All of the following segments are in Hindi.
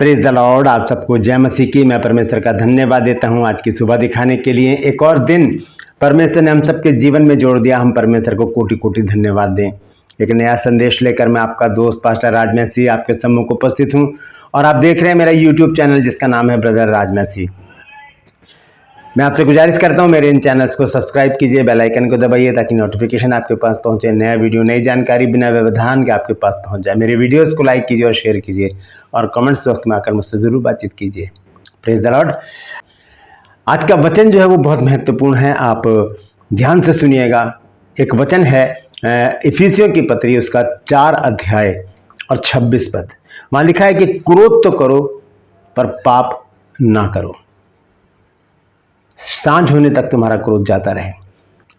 Praise the Lord. आप सबको जय मसीह की। मैं परमेश्वर का धन्यवाद देता हूं आज की सुबह दिखाने के लिए। एक और दिन परमेश्वर ने हम सबके जीवन में जोड़ दिया। हम परमेश्वर को कोटि कोटि धन्यवाद दें। एक नया संदेश लेकर मैं आपका दोस्त पास्टर राज मसीह आपके सम्मुख उपस्थित हूं और आप देख रहे हैं मेरा यूट्यूब चैनल जिसका नाम है ब्रदर राज मसीह। मैं आपसे गुजारिश करता हूं मेरे इन चैनल्स को सब्सक्राइब कीजिए, बेल आइकन को दबाइए ताकि नोटिफिकेशन आपके पास पहुंचे। नया वीडियो, नई जानकारी बिना व्यवधान के आपके पास पहुंच जाए। मेरे वीडियोस को लाइक कीजिए और शेयर कीजिए और कमेंट्स बॉक्स में आकर मुझसे ज़रूर बातचीत कीजिए। Praise the Lord. आज का वचन जो है वो बहुत महत्वपूर्ण है, आप ध्यान से सुनिएगा। एक वचन है इफिसियों की पत्री, उसका 4 अध्याय और 26 पद। वहाँ लिखा है कि क्रोध तो करो पर पाप ना करो। सांझ होने तक तुम्हारा क्रोध जाता रहे।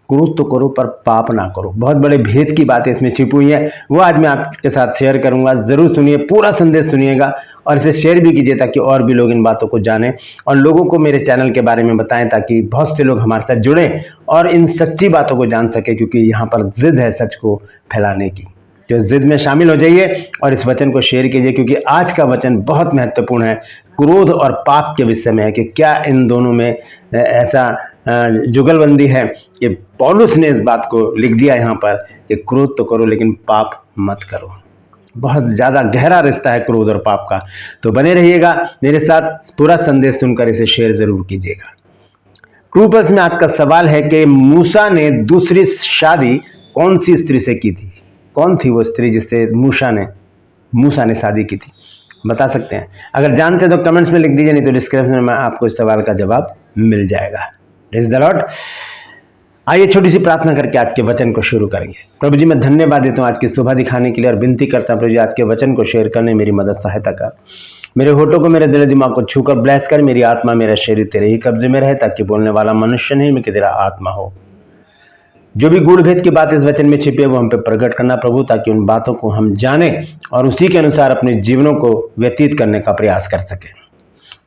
क्रोध तो करो पर पाप ना करो। बहुत बड़े भेद की बातें इसमें छिपी हुई है, वो आज मैं आपके साथ शेयर करूंगा। जरूर सुनिए, पूरा संदेश सुनिएगा और इसे शेयर भी कीजिए ताकि और भी लोग इन बातों को जानें और लोगों को मेरे चैनल के बारे में बताएं ताकि बहुत से लोग हमारे साथ जुड़ें और इन सच्ची बातों को जान सके, क्योंकि यहाँ पर जिद है सच को फैलाने की। तो जिद में शामिल हो जाइए और इस वचन को शेयर कीजिए, क्योंकि आज का वचन बहुत महत्वपूर्ण है। क्रोध और पाप के विषय में है कि क्या इन दोनों में ऐसा जुगलबंदी है कि पौलुस ने इस बात को लिख दिया यहाँ पर कि क्रोध तो करो लेकिन पाप मत करो। बहुत ज़्यादा गहरा रिश्ता है क्रोध और पाप का। तो बने रहिएगा मेरे साथ, पूरा संदेश सुनकर इसे शेयर जरूर कीजिएगा। ट्रूपर्स में आज का सवाल है कि मूसा ने दूसरी शादी कौन सी स्त्री से की थी? कौन थी वो स्त्री जिससे मूसा ने शादी की थी? बता सकते हैं? अगर जानते हैं तो कमेंट्स में लिख दीजिए, नहीं तो डिस्क्रिप्शन में आपको इस सवाल का जवाब मिल जाएगा। Praise the Lord. आइए छोटी सी प्रार्थना करके आज के वचन को शुरू करेंगे। प्रभु जी, मैं धन्यवाद देता हूँ आज की सुबह दिखाने के लिए और विनती करता हूँ प्रभु जी, आज के वचन को शेयर करने मेरी मदद सहायता कर। मेरे होठों को, मेरे दिल दिमाग को छूकर ब्लेस कर। मेरी आत्मा, मेरा शरीर तेरे ही कब्जे में रहे, ताकि बोलने वाला मनुष्य नहीं मैं कि तेरा आत्मा हो। जो भी गूढ़ भेद की बात इस वचन में छिपी है वो हम पे प्रकट करना प्रभु, ताकि उन बातों को हम जाने और उसी के अनुसार अपने जीवनों को व्यतीत करने का प्रयास कर सकें।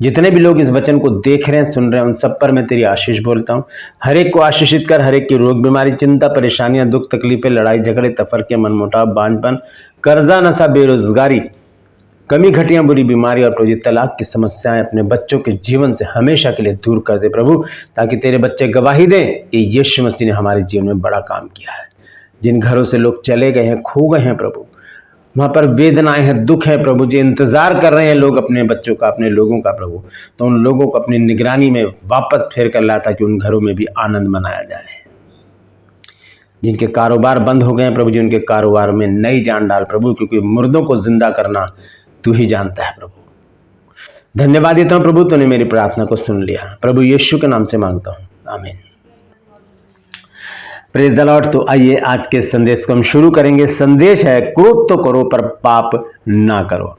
जितने भी लोग इस वचन को देख रहे हैं, सुन रहे हैं, उन सब पर मैं तेरी आशीष बोलता हूँ। हर एक को आशीषित कर। हर एक की रोग बीमारी, चिंता, परेशानियां, दुख, तकलीफें, लड़ाई झगड़े, तफरके, मनमुटाव, बांझपन, कर्जा, नशा, बेरोजगारी, कमी, घटियां, बुरी बीमारी और प्रभु तलाक की समस्याएं अपने बच्चों के जीवन से हमेशा के लिए दूर कर दे प्रभु, ताकि तेरे बच्चे गवाही दें कि यीशु मसीह ने हमारे जीवन में बड़ा काम किया है। जिन घरों से लोग चले गए हैं, खो गए हैं प्रभु, वहाँ पर वेदनाएं हैं, दुख है प्रभु जी, इंतजार कर रहे हैं लोग अपने बच्चों का, अपने लोगों का प्रभु, तो उन लोगों को अपनी निगरानी में वापस फेर कर ला, ताकि उन घरों में भी आनंद मनाया जाए। जिनके कारोबार बंद हो गए हैं प्रभु जी, उनके कारोबार में नई जान डाल प्रभु, क्योंकि मुर्दों को जिंदा करना तू ही जानता है प्रभु। धन्यवाद देता हूँ प्रभु, तूने मेरी प्रार्थना को सुन लिया। प्रभु यीशु के नाम से मांगता हूँ, आमीन। Praise the Lord. तो आइए आज के संदेश को हम शुरू करेंगे। संदेश है क्रोध तो करो पर पाप ना करो।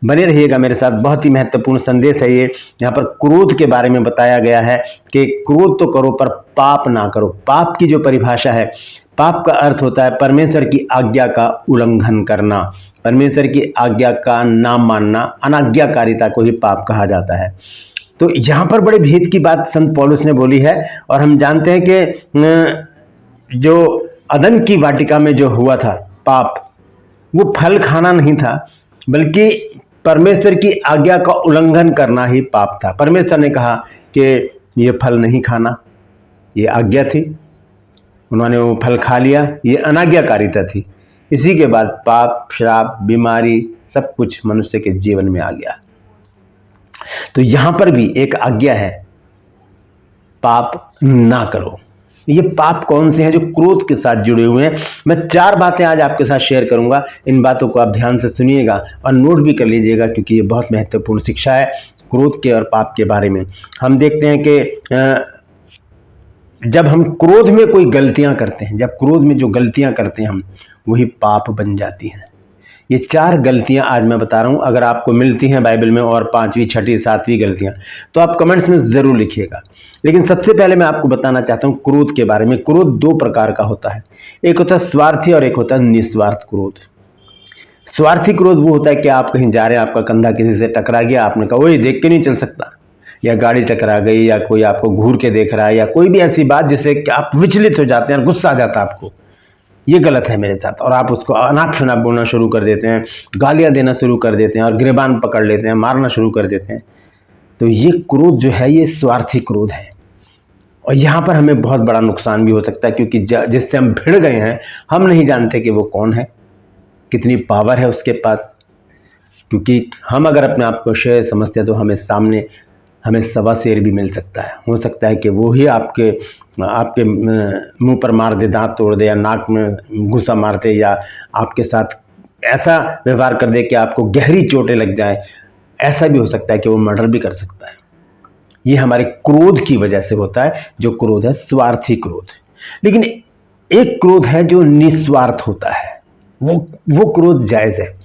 बने रहिएगा मेरे साथ, बहुत ही महत्वपूर्ण संदेश है ये। यहाँ पर क्रोध के बारे में बताया गया है कि क्रोध तो करो पर पाप ना करो। पाप की जो परिभाषा है, पाप का अर्थ होता है परमेश्वर की आज्ञा का उल्लंघन करना, परमेश्वर की आज्ञा का ना मानना, अनाज्ञाकारिता को ही पाप कहा जाता है। तो यहाँ पर बड़े भेद की बात संत पौलुस ने बोली है। और हम जानते हैं कि जो अदन की वाटिका में जो हुआ था पाप, वो फल खाना नहीं था, बल्कि परमेश्वर की आज्ञा का उल्लंघन करना ही पाप था। परमेश्वर ने कहा कि ये फल नहीं खाना, ये आज्ञा थी, उन्होंने वो फल खा लिया, ये अनाज्ञाकारिता थी। इसी के बाद पाप, श्राप, बीमारी, सब कुछ मनुष्य के जीवन में आ गया। तो यहां पर भी एक आज्ञा है, पाप ना करो। ये पाप कौन से हैं जो क्रोध के साथ जुड़े हुए हैं? मैं 4 बातें आज आपके साथ शेयर करूंगा। इन बातों को आप ध्यान से सुनिएगा और नोट भी कर लीजिएगा, क्योंकि ये बहुत महत्वपूर्ण शिक्षा है क्रोध के और पाप के बारे में। हम देखते हैं कि जब हम क्रोध में कोई गलतियां करते हैं, जब क्रोध में जो गलतियां करते हैं हम, वही पाप बन जाती हैं। ये 4 गलतियां आज मैं बता रहा हूं। अगर आपको मिलती हैं बाइबल में और 5वीं, 6वीं, 7वीं गलतियां, तो आप कमेंट्स में ज़रूर लिखिएगा। लेकिन सबसे पहले मैं आपको बताना चाहता हूं क्रोध के बारे में। क्रोध 2 प्रकार का होता है, एक होता है स्वार्थी और एक होता है निस्वार्थ क्रोध। स्वार्थी क्रोध वो होता है कि आप कहीं जा रहे हैं, आपका कंधा किसी से टकरा गया, आपने कहा ओए देख के नहीं चल सकता, या गाड़ी टकरा गई, या कोई आपको घूर के देख रहा है, या कोई भी ऐसी बात जिससे कि आप विचलित हो जाते हैं, गुस्सा आ जाता है आपको। ये गलत है मेरे साथ, और आप उसको अनाप शनाप बोलना शुरू कर देते हैं, गालियाँ देना शुरू कर देते हैं और गिरबान पकड़ लेते हैं, मारना शुरू कर देते हैं। तो ये क्रोध जो है ये स्वार्थी क्रोध है, और यहाँ पर हमें बहुत बड़ा नुकसान भी हो सकता है, क्योंकि जिससे हम भिड़ गए हैं हम नहीं जानते कि वो कौन है, कितनी पावर है उसके पास। क्योंकि हम अगर अपने आप को शेर समझते हैं तो हमें सवा शेर भी मिल सकता है। हो सकता है कि वो ही आपके मुंह पर मार दे, दांत तोड़ दे, या नाक में घुसा मार दे, या आपके साथ ऐसा व्यवहार कर दे कि आपको गहरी चोटें लग जाए। ऐसा भी हो सकता है कि वो मर्डर भी कर सकता है। ये हमारे क्रोध की वजह से होता है, जो क्रोध है स्वार्थी क्रोध। लेकिन एक क्रोध है जो निस्वार्थ होता है, वो क्रोध जायज़ है।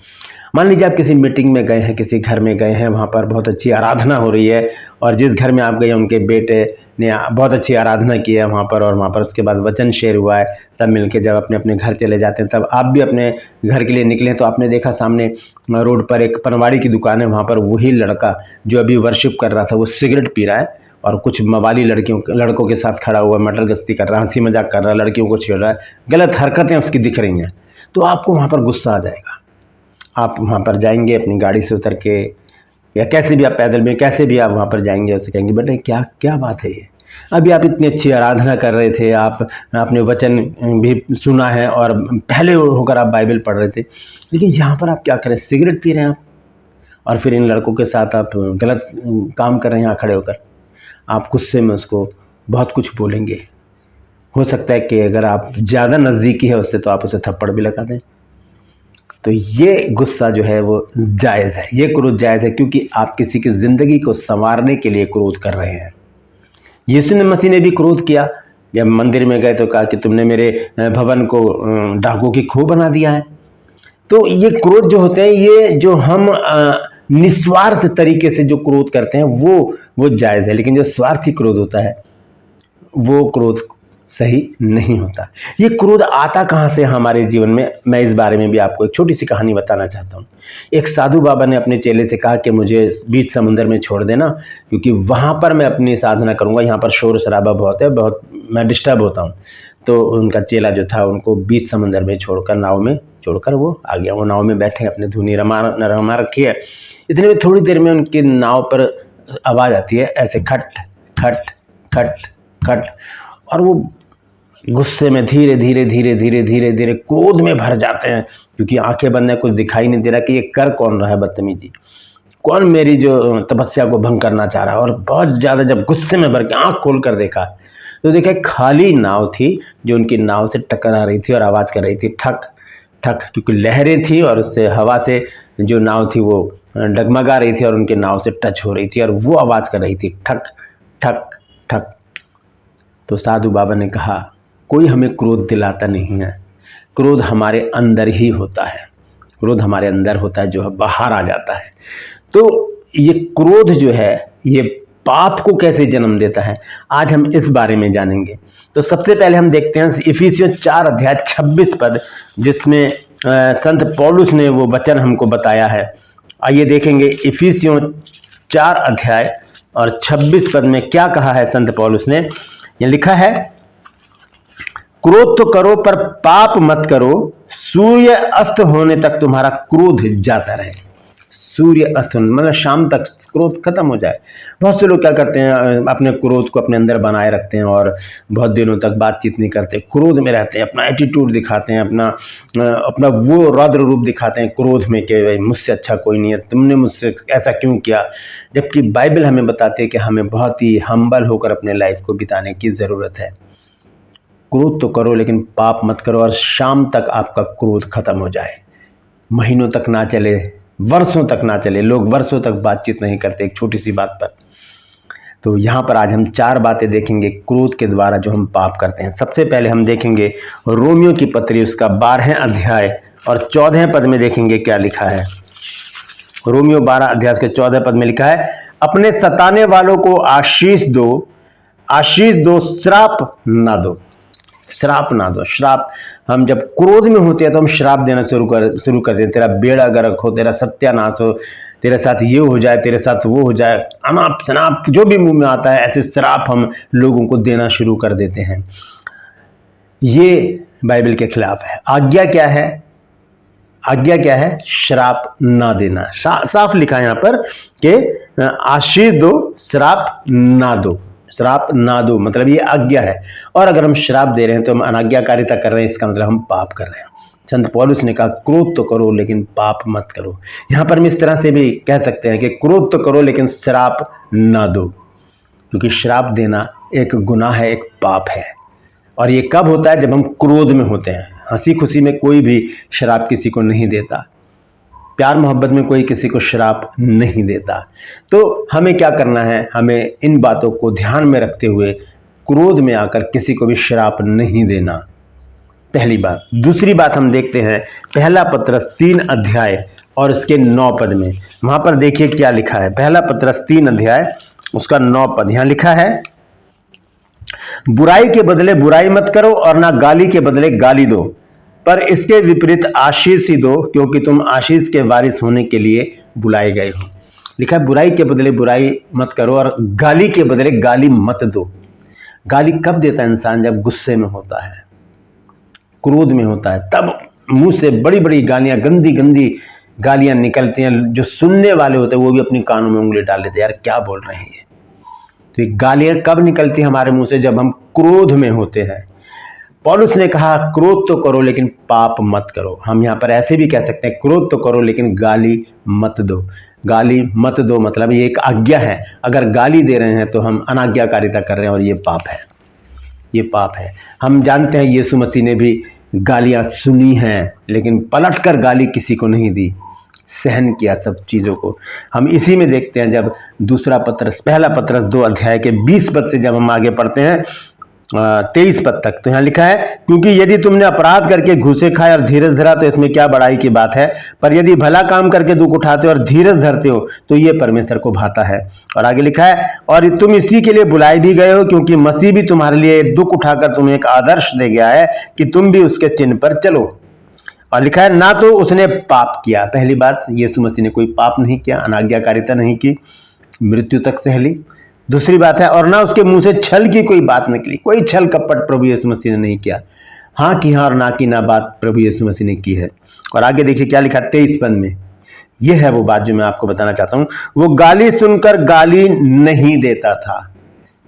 मान लीजिए आप किसी मीटिंग में गए हैं, किसी घर में गए हैं, वहाँ पर बहुत अच्छी आराधना हो रही है, और जिस घर में आप गए उनके बेटे ने बहुत अच्छी आराधना की है वहाँ पर, और वहाँ पर उसके बाद वचन शेयर हुआ है, सब मिलके जब अपने अपने घर चले जाते हैं, तब आप भी अपने घर के लिए निकले तो आपने देखा सामने रोड पर एक पनवाड़ी की दुकान है, वहाँ पर वही लड़का जो अभी वर्शिप कर रहा था वो सिगरेट पी रहा है, और कुछ मवाली लड़कों के साथ खड़ा हुआ मटर गश्ती कर रहा है, हंसी मजाक कर रहा है, लड़कियों को छेड़ रहा है, गलत हरकतें उसकी दिख रही हैं। तो आपको वहाँ पर गुस्सा आ जाएगा। आप वहाँ पर जाएंगे अपनी गाड़ी से उतर के, या कैसे भी आप पैदल में कैसे भी आप वहाँ पर जाएंगे, उससे कहेंगे बेटे क्या क्या बात है ये, अभी आप इतनी अच्छी आराधना कर रहे थे, आपने वचन भी सुना है और पहले होकर आप बाइबल पढ़ रहे थे, लेकिन यहाँ पर आप क्या करें, सिगरेट पी रहे हैं आप, और फिर इन लड़कों के साथ आप गलत काम कर रहे हैं यहाँ खड़े होकर। आप गुस्से में उसको बहुत कुछ बोलेंगे। हो सकता है कि अगर आप ज़्यादा नज़दीकी है उससे तो आप उसे थप्पड़ भी लगा दें। तो ये गुस्सा जो है वो जायज़ है, ये क्रोध जायज़ है, क्योंकि आप किसी की ज़िंदगी को संवारने के लिए क्रोध कर रहे हैं। यीशु मसीह ने भी क्रोध किया, जब मंदिर में गए तो कहा कि तुमने मेरे भवन को डाकुओं की खोह बना दिया है। तो ये क्रोध जो होते हैं, ये जो हम निस्वार्थ तरीके से जो क्रोध करते हैं वो जायज़ है, लेकिन जो स्वार्थी क्रोध होता है वो क्रोध सही नहीं होता। ये क्रोध आता कहाँ से हमारे जीवन में, मैं इस बारे में भी आपको एक छोटी सी कहानी बताना चाहता हूँ। एक साधु बाबा ने अपने चेले से कहा कि मुझे बीच समुद्र में छोड़ देना, क्योंकि वहाँ पर मैं अपनी साधना करूँगा, यहाँ पर शोर शराबा बहुत है, बहुत मैं डिस्टर्ब होता हूँ। तो उनका चेला जो था उनको बीच समुद्र में छोड़कर, नाव में छोड़कर वो आ गया। वो नाव में बैठे, अपने धुनी रमा रखी है। इतने में थोड़ी देर में उनकी नाव पर आवाज़ आती है, ऐसे खट खट खट खट, और वो गुस्से में धीरे धीरे क्रोध में भर जाते हैं, क्योंकि आंखें बंद है, कुछ दिखाई नहीं दे रहा कि ये कर कौन रहा है बदतमीजी, कौन मेरी जो तपस्या को भंग करना चाह रहा है। और बहुत ज़्यादा जब गुस्से में भर के आंख खोल कर देखा तो देखा खाली नाव थी जो उनकी नाव से टकरा रही थी और आवाज़ कर रही थी ठक ठक, क्योंकि लहरें थी और उससे हवा से जो नाव थी वो डगमगा रही थी और उनके नाव से टच हो रही थी, और वो आवाज़ कर रही थी ठक ठक ठक। तो साधु बाबा ने कहा कोई हमें क्रोध दिलाता नहीं है, क्रोध हमारे अंदर ही होता है, क्रोध हमारे अंदर होता है जो है बाहर आ जाता है। तो ये क्रोध जो है ये पाप को कैसे जन्म देता है, आज हम इस बारे में जानेंगे। तो सबसे पहले हम देखते हैं इफिसियों 4 अध्याय 26 पद, जिसमें संत पौलुस ने वो वचन हमको बताया है। आइए देखेंगे इफिसियों 4 अध्याय और 26 पद में क्या कहा है संत पौलुस ने। ये लिखा है, क्रोध तो करो पर पाप मत करो, सूर्य अस्त होने तक तुम्हारा क्रोध जाता रहे। सूर्य अस्त होने मतलब शाम तक क्रोध खत्म हो जाए। बहुत से लोग क्या करते हैं, अपने क्रोध को अपने अंदर बनाए रखते हैं और बहुत दिनों तक बातचीत नहीं करते, क्रोध में रहते हैं, अपना एटीट्यूड दिखाते हैं, अपना वो रौद्र रूप दिखाते हैं क्रोध में कि भाई मुझसे अच्छा कोई नहीं है, तुमने मुझसे ऐसा क्यों किया। जबकि बाइबल हमें बताती है कि हमें बहुत ही हम्बल होकर अपने लाइफ को बिताने की ज़रूरत है। क्रोध तो करो लेकिन पाप मत करो, और शाम तक आपका क्रोध खत्म हो जाए। महीनों तक ना चले, वर्षों तक ना चले, लोग वर्षों तक बातचीत नहीं करते एक छोटी सी बात पर। तो यहाँ पर आज हम 4 बातें देखेंगे क्रोध के द्वारा जो हम पाप करते हैं। सबसे पहले हम देखेंगे रोमियो की पत्री, उसका 12 अध्याय और 14 पद में देखेंगे क्या लिखा है। रोमियो 12 अध्याय के 14 पद में लिखा है, अपने सताने वालों को आशीष दो, श्राप ना दो। श्राप ना दो। श्राप, हम जब क्रोध में होते हैं तो हम श्राप देना शुरू कर देते, तेरा बेड़ा गर्क हो, तेरा सत्यानाश हो, तेरे साथ ये हो जाए, तेरे साथ वो हो जाए, अनाप शनाप जो भी मुंह में आता है ऐसे श्राप हम लोगों को देना शुरू कर देते हैं। ये बाइबल के खिलाफ है। आज्ञा क्या है? आज्ञा क्या है? श्राप ना देना। साफ लिखा है यहाँ पर कि आशीष दो, श्राप ना दो। श्राप ना दो मतलब ये आज्ञा है, और अगर हम श्राप दे रहे हैं तो हम अनाज्ञाकारिता कर रहे हैं, इसका मतलब हम पाप कर रहे हैं। संत पौलुस ने कहा क्रोध तो करो लेकिन पाप मत करो। यहाँ पर हम इस तरह से भी कह सकते हैं कि क्रोध तो करो लेकिन श्राप ना दो, क्योंकि श्राप देना एक गुनाह है, एक पाप है। और ये कब होता है? जब हम क्रोध में होते हैं। हंसी खुशी में कोई भी श्राप किसी को नहीं देता, प्यार मोहब्बत में कोई किसी को श्राप नहीं देता। तो हमें क्या करना है? हमें इन बातों को ध्यान में रखते हुए क्रोध में आकर किसी को भी श्राप नहीं देना, पहली बात। दूसरी बात हम देखते हैं पहला पत्रस 3 अध्याय और उसके 9 पद में। वहां पर देखिए क्या लिखा है। पहला पत्रस 3 अध्याय उसका 9 पद यहां लिखा है, बुराई के बदले बुराई मत करो और ना गाली के बदले गाली दो, पर इसके विपरीत आशीष ही दो, क्योंकि तुम आशीष के वारिस होने के लिए बुलाए गए हो। लिखा है बुराई के बदले बुराई मत करो और गाली के बदले गाली मत दो। गाली कब देता है इंसान? जब गुस्से में होता है, क्रोध में होता है, तब मुंह से बड़ी बड़ी गालियां, गंदी गंदी गालियां निकलती हैं। जो सुनने वाले होते हैं वो भी अपनी कानों में उंगली डाल देते हैं, यार क्या बोल रहे हैं ये। तो ये गालियां कब निकलती हैं हमारे मुंह से? जब हम क्रोध में होते हैं। पौलुस ने कहा क्रोध तो करो लेकिन पाप मत करो। हम यहाँ पर ऐसे भी कह सकते हैं क्रोध तो करो लेकिन गाली मत दो। गाली मत दो मतलब ये एक आज्ञा है। अगर गाली दे रहे हैं तो हम अनाज्ञाकारिता कर रहे हैं और ये पाप है, ये पाप है। हम जानते हैं यीशु मसीह ने भी गालियाँ सुनी हैं, लेकिन पलट कर गाली किसी को नहीं दी, सहन किया सब चीज़ों को। हम इसी में देखते हैं जब दूसरा पत्रस, पहला पत्रस 2 अध्याय के 20 पद से जब हम आगे पढ़ते हैं 23 पद तक, तो यहाँ लिखा है, क्योंकि यदि तुमने अपराध करके घूसे खाए और धीरज धरा तो इसमें क्या बड़ाई की बात है, पर यदि भला काम करके दुख उठाते हो और धीरज धरते हो तो ये परमेश्वर को भाता है। और आगे लिखा है, और तुम इसी के लिए बुलाए भी गए हो, क्योंकि मसीह भी तुम्हारे लिए दुख उठाकर तुम्हें एक आदर्श दे गया है कि तुम भी उसके चिन्ह पर चलो। और लिखा है, ना तो उसने पाप किया। पहली बात, यीशु मसीह ने कोई पाप नहीं किया, अनाज्ञाकारिता नहीं की, मृत्यु तक सह ली। दूसरी बात है, और ना उसके मुंह से छल की कोई बात निकली, कोई छल कपट प्रभु यीशु मसीह ने नहीं किया। हाँ की हाँ और ना की ना बात प्रभु यीशु मसीह ने की है। और आगे देखिए क्या लिखा 23 पद में, यह है वो बात जो मैं आपको बताना चाहता हूं। वो गाली सुनकर गाली नहीं देता था।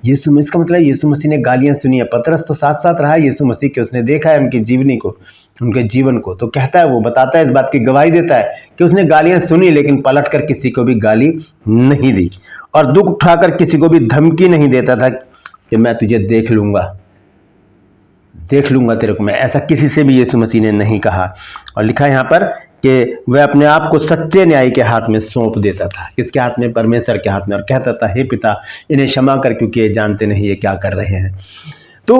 यीशु मसीह, इसका मतलब यीशु मसीह ने गालियां सुनी है। पतरस तो साथ साथ रहा है यीशु मसीह के, उसने देखा है उनकी जीवनी को, उनके जीवन को, तो कहता है, वो बताता है, इस बात की गवाही देता है कि उसने गालियां सुनी लेकिन पलट कर किसी को भी गाली नहीं दी, और दुख उठाकर किसी को भी धमकी नहीं देता था कि मैं तुझे देख लूंगा तेरे को मैं। ऐसा किसी से भी यीशु मसीह ने नहीं कहा। और लिखा है यहाँ पर कि वह अपने आप को सच्चे न्याय के हाथ में सौंप देता था। किसके हाथ में? परमेश्वर के हाथ में। और कहता था, हे पिता, इन्हें क्षमा कर, क्योंकि ये जानते नहीं ये क्या कर रहे हैं। तो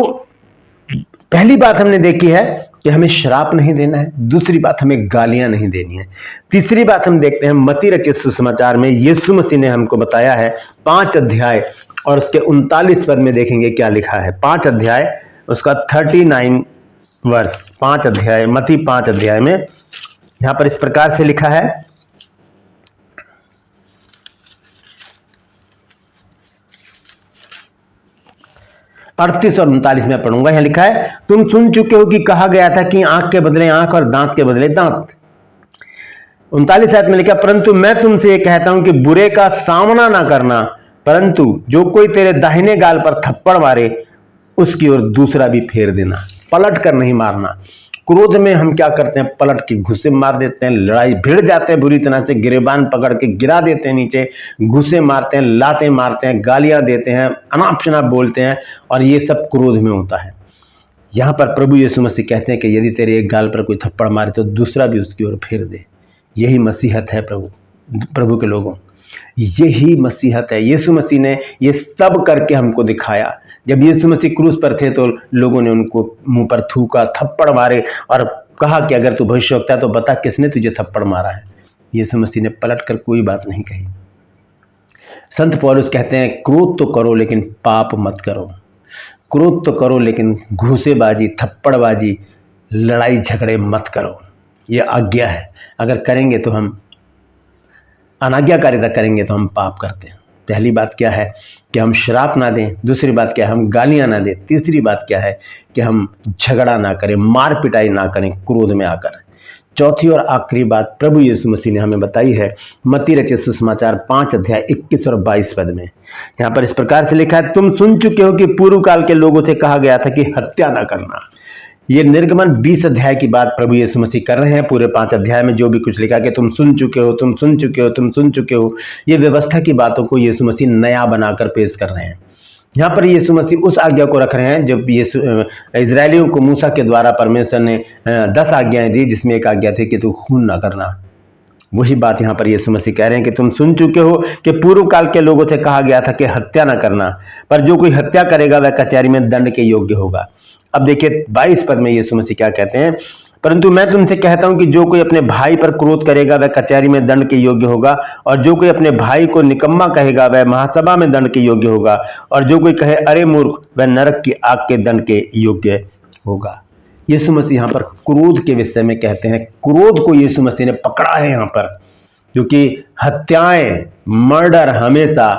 पहली बात हमने देखी है कि हमें श्राप नहीं देना है। दूसरी बात, हमें गालियां नहीं देनी है। तीसरी बात हम देखते हैं मत्ती रचित सुसमाचार में यीशु मसीह ने हमको बताया है 5 अध्याय और उसके 39 पद में देखेंगे क्या लिखा है। 5 अध्याय उसका 39 वर्ष, 5 अध्याय, मत्ती 5 अध्याय में यहां पर इस प्रकार से लिखा है, और 39 में पढ़ूंगा। यहां लिखा है, तुम सुन चुके हो कि कहा गया था कि आंख के बदले आंख और दांत के बदले दांत। 39 आयत में लिखा, परंतु मैं तुमसे ये कहता हूं कि बुरे का सामना ना करना, परंतु जो कोई तेरे दाहिने गाल पर थप्पड़ मारे उसकी ओर दूसरा भी फेर देना। पलट कर नहीं मारना। क्रोध में हम क्या करते हैं? पलट के घुसे मार देते हैं, लड़ाई भिड़ जाते हैं, बुरी तरह से गिरेबान पकड़ के गिरा देते हैं नीचे, घुसे मारते हैं, लाते मारते हैं, गालियां देते हैं, अनाप शनाप बोलते हैं, और ये सब क्रोध में होता है। यहाँ पर प्रभु यीशु मसीह कहते हैं कि यदि तेरे एक गाल पर कोई थप्पड़ मारे तो दूसरा भी उसकी ओर फेर दे। यही मसीहत है प्रभु के लोगों, यही मसीहत है। यीशु मसीह ने ये सब करके हमको दिखाया। जब यीशु मसीह क्रूस पर थे तो लोगों ने उनको मुंह पर थूका, थप्पड़ मारे और कहा कि अगर तू भविष्यवक्ता है तो बता किसने तुझे थप्पड़ मारा है। यीशु मसीह ने पलट कर कोई बात नहीं कही। संत पौलुस कहते हैं, क्रोध तो करो लेकिन पाप मत करो। क्रोध तो करो लेकिन घूसेबाजी, थप्पड़बाजी, लड़ाई झगड़े मत करो। ये आज्ञा है। अगर करेंगे तो हम अनाज्ञाकारिता करेंगे तो हम पाप करते हैं। पहली बात क्या है कि हम श्राप ना दें, दूसरी बात क्या है हम गालियां ना दें, तीसरी बात क्या है कि हम झगड़ा ना करें, मार पिटाई ना करें क्रोध में आकर। चौथी और आखिरी बात प्रभु यीशु मसीह ने हमें बताई है मत्ती रचित सुसमाचार 5 अध्याय 21 और 22 पद में। यहाँ पर इस प्रकार से लिखा है, तुम सुन चुके हो कि पूर्व काल के लोगों से कहा गया था कि हत्या ना करना। ये निर्गमन 20 अध्याय की बात प्रभु यीशु मसीह कर रहे हैं। पूरे 5 अध्याय में जो भी कुछ लिखा कि तुम सुन चुके हो, तुम सुन चुके हो, तुम सुन चुके हो, ये व्यवस्था की बातों को यीशु मसीह नया बनाकर पेश कर रहे हैं। यहाँ पर यीशु मसीह उस आज्ञा को रख रहे हैं जब यीशु इजरायलियों को मूसा के द्वारा परमेश्वर ने 10 आज्ञाएं दी, जिसमें एक आज्ञा थी कि तू खून ना करना। वही बात यहाँ पर यीशु मसीह कह रहे हैं कि तुम सुन चुके हो कि पूर्व काल के लोगों से कहा गया था कि हत्या ना करना, पर जो कोई हत्या करेगा वह कचहरी में दंड के योग्य होगा। अब देखिए 22 पद में यीशु मसीह क्या कहते हैं, परंतु मैं तुमसे कहता हूं कि जो कोई अपने भाई पर क्रोध करेगा वह कचहरी में दंड के योग्य होगा, और जो कोई अपने भाई को निकम्मा कहेगा वह महासभा में दंड के योग्य होगा, और जो कोई कहे अरे मूर्ख वह नरक की आग के दंड के योग्य होगा। यीशु मसीह यहाँ पर क्रोध के विषय में कहते हैं। क्रोध को यीशु मसीह ने पकड़ा है यहाँ पर, क्योंकि हत्याएं, मर्डर हमेशा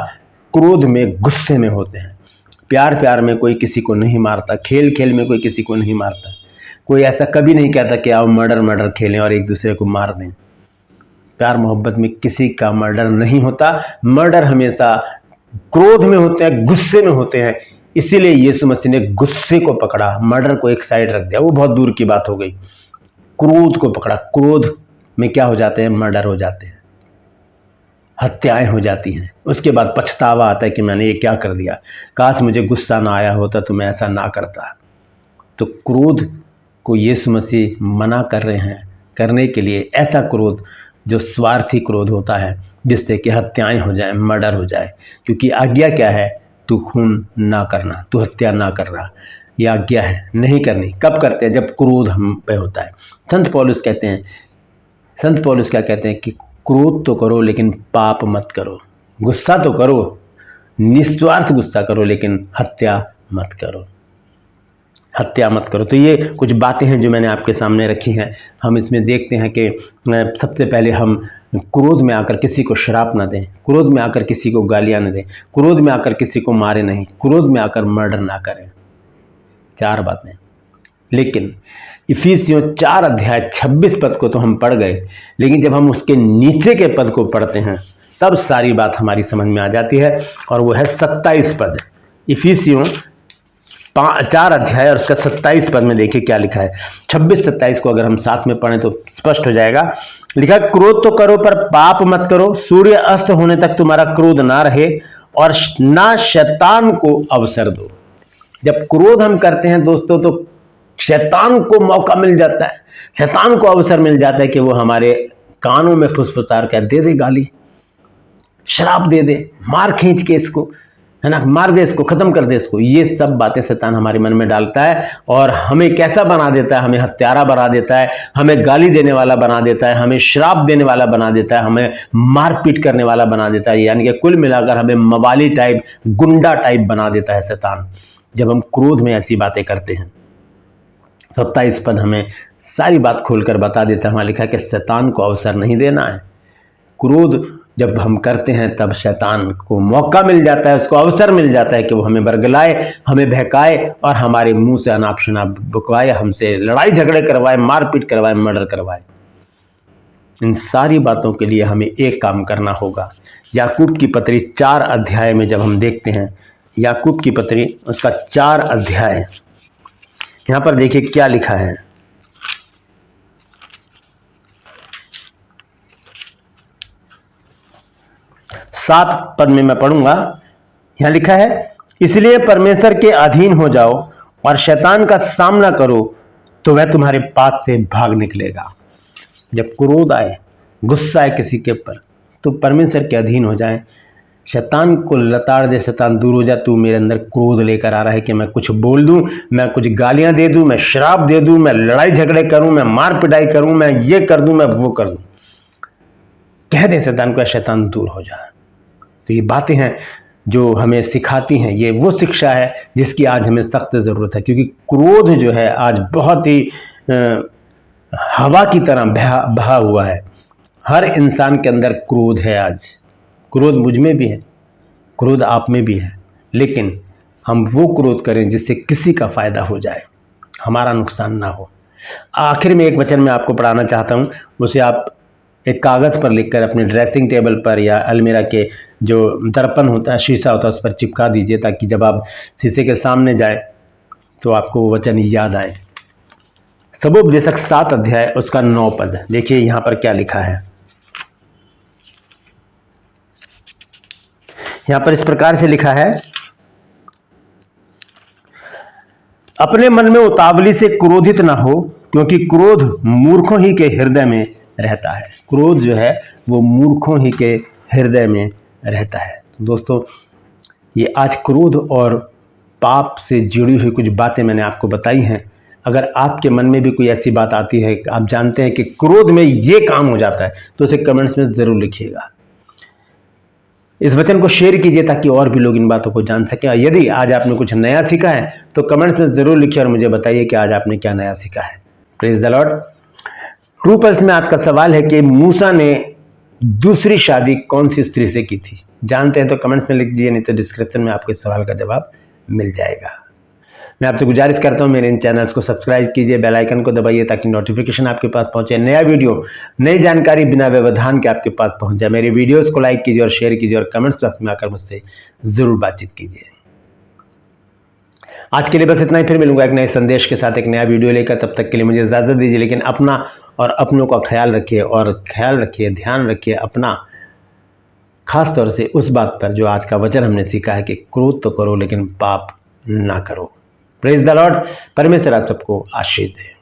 क्रोध में, गुस्से में होते हैं। प्यार प्यार में कोई किसी को नहीं मारता, खेल खेल में कोई किसी को नहीं मारता। कोई ऐसा कभी नहीं कहता कि आओ मर्डर खेलें और एक दूसरे को मार दें। प्यार मोहब्बत में किसी का मर्डर नहीं होता। मर्डर हमेशा क्रोध में होते हैं, गुस्से में होते हैं। इसीलिए यीशु मसीह ने गुस्से को पकड़ा, मर्डर को एक साइड रख दिया, वो बहुत दूर की बात हो गई। क्रोध को पकड़ा। क्रोध में क्या हो जाते हैं? मर्डर हो जाते हैं, हत्याएं हो जाती हैं। उसके बाद पछतावा आता है कि मैंने ये क्या कर दिया, काश मुझे गुस्सा ना आया होता तो मैं ऐसा ना करता। तो क्रोध को यीशु मसीह मना कर रहे हैं करने के लिए, ऐसा क्रोध जो स्वार्थी क्रोध होता है, जिससे कि हत्याएं हो जाए, मर्डर हो जाए। क्योंकि आज्ञा क्या है? तू खून ना करना, तू हत्या ना करना, यह आज्ञा है, नहीं करनी। कब करते हैं? जब क्रोध हम पे होता है। संत पौलुस क्या कहते हैं कि क्रोध तो करो लेकिन पाप मत करो। गुस्सा तो करो, निस्वार्थ गुस्सा करो, लेकिन हत्या मत करो, हत्या मत करो। तो ये कुछ बातें हैं जो मैंने आपके सामने रखी हैं। हम इसमें देखते हैं कि सबसे पहले हम क्रोध में आकर किसी को श्राप ना दें, क्रोध में आकर किसी को गालियां न दें, क्रोध में आकर किसी को मारे नहीं, क्रोध में आकर मर्डर ना करें। 4 बातें। लेकिन इफिसियों 4 अध्याय 26 पद को तो हम पढ़ गए, लेकिन जब हम उसके नीचे के पद को पढ़ते हैं तब सारी बात हमारी समझ में आ जाती है, और वो है 27 पद। इफिसियों 4 अध्याय और उसका 27 पद में देखिए क्या लिखा है। 26-27 को अगर हम साथ में पढ़ें तो स्पष्ट हो जाएगा। लिखा, क्रोध तो करो पर पाप मत करो, सूर्य अस्त होने तक तुम्हारा क्रोध ना रहे, और ना शैतान को अवसर दो। जब क्रोध हम करते हैं दोस्तों, तो शैतान को मौका मिल जाता है, शैतान को अवसर मिल जाता है कि वो हमारे कानों में फुसफुसार कर दे दे गाली, शराब दे दे, मार खींच के इसको, है ना, मार दे इसको, खत्म कर दे इसको। ये सब बातें शैतान हमारे मन में डालता है और हमें कैसा बना देता है? हमें हत्यारा बना देता है, हमें गाली देने वाला बना देता है, हमें श्राप देने वाला बना देता है, हमें मारपीट करने वाला बना देता है। यानी कि कुल मिलाकर हमें मवाली टाइप, गुंडा टाइप बना देता है शैतान, जब हम क्रोध में ऐसी बातें करते हैं। 27 पद हमें सारी बात खोलकर बता देता है। वहाँ लिखा है कि शैतान को अवसर नहीं देना है। क्रोध जब हम करते हैं तब शैतान को मौका मिल जाता है, उसको अवसर मिल जाता है कि वो हमें बरगलाए, हमें बहकाए और हमारे मुंह से अनाप शनाप बुकवाए, हमसे लड़ाई झगड़े करवाए, मारपीट करवाए, मर्डर करवाए। इन सारी बातों के लिए हमें एक काम करना होगा। याकूब की पत्री 4 अध्याय में जब हम देखते हैं, याकूब की पत्री उसका 4 अध्याय, यहाँ पर देखिए क्या लिखा है। 7 पद में मैं पढ़ूंगा। यहां लिखा है, इसलिए परमेश्वर के अधीन हो जाओ और शैतान का सामना करो तो वह तुम्हारे पास से भाग निकलेगा। जब क्रोध आए, गुस्सा आए किसी के ऊपर, तो परमेश्वर के अधीन हो जाए, शैतान को लताड़ दे, शैतान दूर हो जा। तू मेरे अंदर क्रोध लेकर आ रहा है कि मैं कुछ बोल दूं, मैं कुछ गालियां दे दूं, मैं शराब दे दूं, मैं लड़ाई झगड़े करूं, मैं मार पिटाई करूं, मैं ये कर दूं, मैं वो कर दूं। कह दे शैतान को, शैतान दूर हो जा। तो ये बातें हैं जो हमें सिखाती हैं, ये वो शिक्षा है जिसकी आज हमें सख्त ज़रूरत है। क्योंकि क्रोध जो है आज बहुत ही हवा की तरह बहा हुआ है। हर इंसान के अंदर क्रोध है। आज क्रोध मुझ में भी है, क्रोध आप में भी है, लेकिन हम वो क्रोध करें जिससे किसी का फायदा हो जाए, हमारा नुकसान ना हो। आखिर में एक वचन मैं आपको पढ़ाना चाहता हूँ, उसे आप एक कागज़ पर लिखकर अपने ड्रेसिंग टेबल पर या अलमीरा के जो दर्पण होता है, शीशा होता है, उस पर चिपका दीजिए, ताकि जब आप शीशे के सामने जाए तो आपको वो वचन याद आए। सबोपदेशक 7 अध्याय उसका 9 पद, देखिए यहाँ पर क्या लिखा है। यहाँ पर इस प्रकार से लिखा है, अपने मन में उतावली से क्रोधित ना हो, क्योंकि क्रोध मूर्खों ही के हृदय में रहता है। क्रोध जो है वो मूर्खों ही के हृदय में रहता है। दोस्तों, ये आज क्रोध और पाप से जुड़ी हुई कुछ बातें मैंने आपको बताई हैं। अगर आपके मन में भी कोई ऐसी बात आती है, आप जानते हैं कि क्रोध में ये काम हो जाता है, तो उसे कमेंट्स में ज़रूर लिखिएगा। इस वचन को शेयर कीजिए ताकि और भी लोग इन बातों को जान सकें। और यदि आज आपने कुछ नया सीखा है तो कमेंट्स में ज़रूर लिखिए और मुझे बताइए कि आज आपने क्या नया सीखा है। Praise the Lord. True pulse में आज का सवाल है कि मूसा ने दूसरी शादी कौन सी स्त्री से की थी? जानते हैं तो कमेंट्स में लिख दीजिए, नहीं तो डिस्क्रिप्शन में आपके सवाल का जवाब मिल जाएगा। मैं आपसे गुजारिश करता हूं, मेरे इन चैनल्स को सब्सक्राइब कीजिए, बेल आइकन को दबाइए ताकि नोटिफिकेशन आपके पास पहुंचे, नया वीडियो, नई जानकारी बिना व्यवधान के आपके पास पहुंच जाए। मेरे वीडियोस को लाइक कीजिए और शेयर कीजिए और कमेंट्स बॉक्स में आकर मुझसे जरूर बातचीत कीजिए। आज के लिए बस इतना ही, फिर मिलूंगा एक नए संदेश के साथ, एक नया वीडियो लेकर। तब तक के लिए मुझे इजाज़त दीजिए, लेकिन अपना और अपनों का ख्याल रखिए, और ख्याल रखिए, ध्यान रखिए अपना, खास तौर से उस बात पर जो आज का वचन हमने सीखा है कि क्रोध तो करो लेकिन पाप ना करो। Praise the Lord. परमेश्वर आप सबको आशीष दे।